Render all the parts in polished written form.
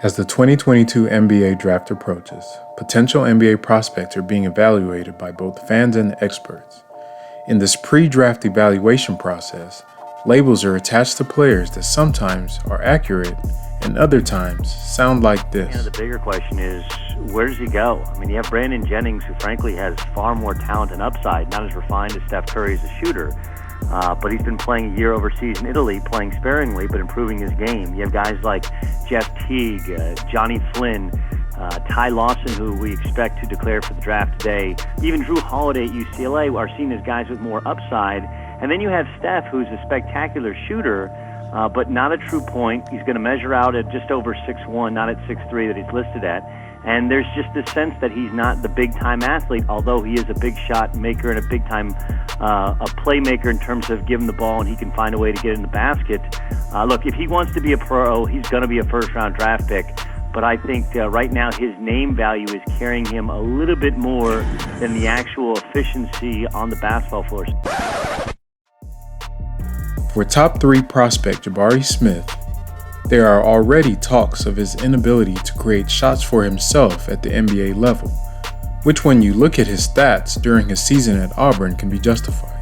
As the 2022 NBA draft approaches, potential NBA prospects are being evaluated by both fans and experts. In this pre-draft evaluation process, labels are attached to players that sometimes are accurate and other times sound like this. The bigger question is, where does he go? I mean, you have Brandon Jennings, who frankly has far more talent and upside, not as refined as Steph Curry as a shooter. But he's been playing a year overseas in Italy, playing sparingly, but improving his game. You have guys like Jeff Teague, Johnny Flynn, Ty Lawson, who we expect to declare for the draft today. Even Drew Holiday at UCLA are seen as guys with more upside. And then you have Steph, who's a spectacular shooter, but not a true point. He's going to measure out at just over 6'1", not at 6'3" that he's listed at. And there's just this sense that he's not the big-time athlete, although he is a big shot maker and a big-time a playmaker in terms of giving the ball, and he can find a way to get in the basket. Look, if he wants to be a pro, he's going to be a first-round draft pick. But I think right now his name value is carrying him a little bit more than the actual efficiency on the basketball floor. For top 3 prospect Jabari Smith, there are already talks of his inability to create shots for himself at the NBA level, which when you look at his stats during his season at Auburn can be justified.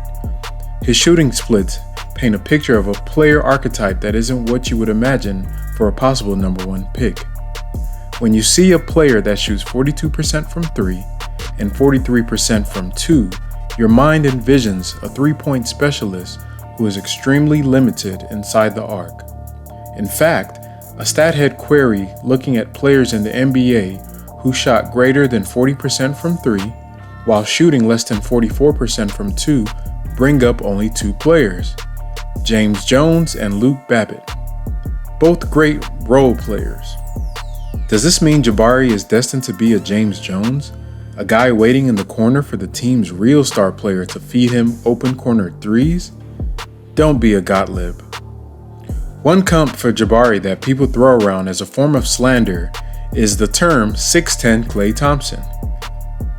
His shooting splits paint a picture of a player archetype that isn't what you would imagine for a possible number 1 pick. When you see a player that shoots 42% from 3 and 43% from 2, your mind envisions a 3-point specialist who is extremely limited inside the arc. In fact, a StatHead query looking at players in the NBA who shot greater than 40% from 3 while shooting less than 44% from 2 bring up only 2 players, James Jones and Luke Babbitt, both great role players. Does this mean Jabari is destined to be a James Jones, a guy waiting in the corner for the team's real star player to feed him open corner threes? Don't be a Gottlieb. One comp for Jabari that people throw around as a form of slander is the term 6'10" Klay Thompson.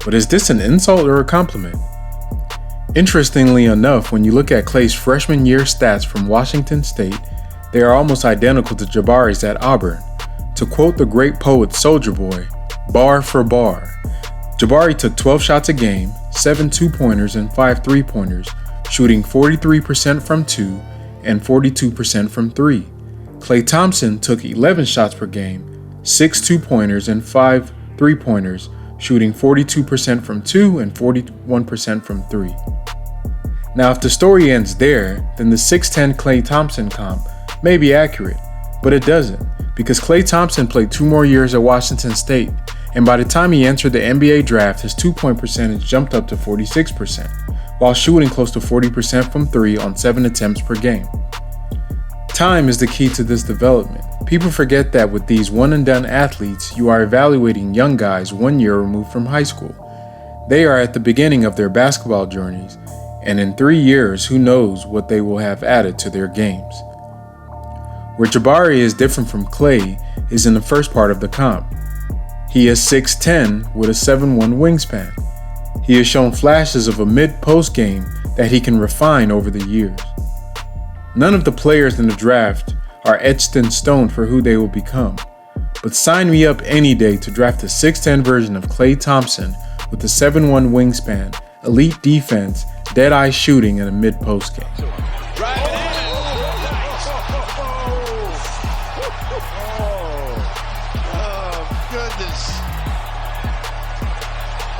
But is this an insult or a compliment? Interestingly enough, when you look at Klay's freshman year stats from Washington State, they are almost identical to Jabari's at Auburn. To quote the great poet Soulja Boy, bar for bar, Jabari took 12 shots a game, 7 2-pointers and 5 3-pointers, shooting 43% from 2 and 42% from 3. Klay Thompson took 11 shots per game, 6 2-pointers and 5 3-pointers, shooting 42% from 2 and 41% from 3. Now, if the story ends there, then the 6'10" Klay Thompson comp may be accurate, but it doesn't, because Klay Thompson played 2 more years at Washington State, and by the time he entered the NBA draft, his 2-point percentage jumped up to 46%. While shooting close to 40% from 3 on 7 attempts per game. Time is the key to this development. People forget that with these one-and-done athletes, you are evaluating young guys 1 year removed from high school. They are at the beginning of their basketball journeys, and in 3 years, who knows what they will have added to their games. Where Jabari is different from Klay is in the first part of the comp. He is 6'10" with a 7'1" wingspan. He has shown flashes of a mid-post game that he can refine over the years. None of the players in the draft are etched in stone for who they will become, but sign me up any day to draft a 6'10" version of Klay Thompson with a 7'1" wingspan, elite defense, dead-eye shooting, and a mid-post game.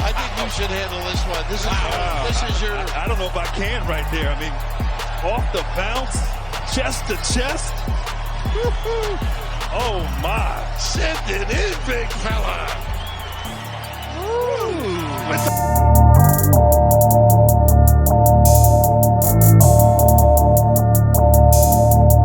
I think you should handle this one. This is your... I don't know if I can right there. I mean, off the bounce, chest to chest. Oh, my. Send it in, big fella. Ooh.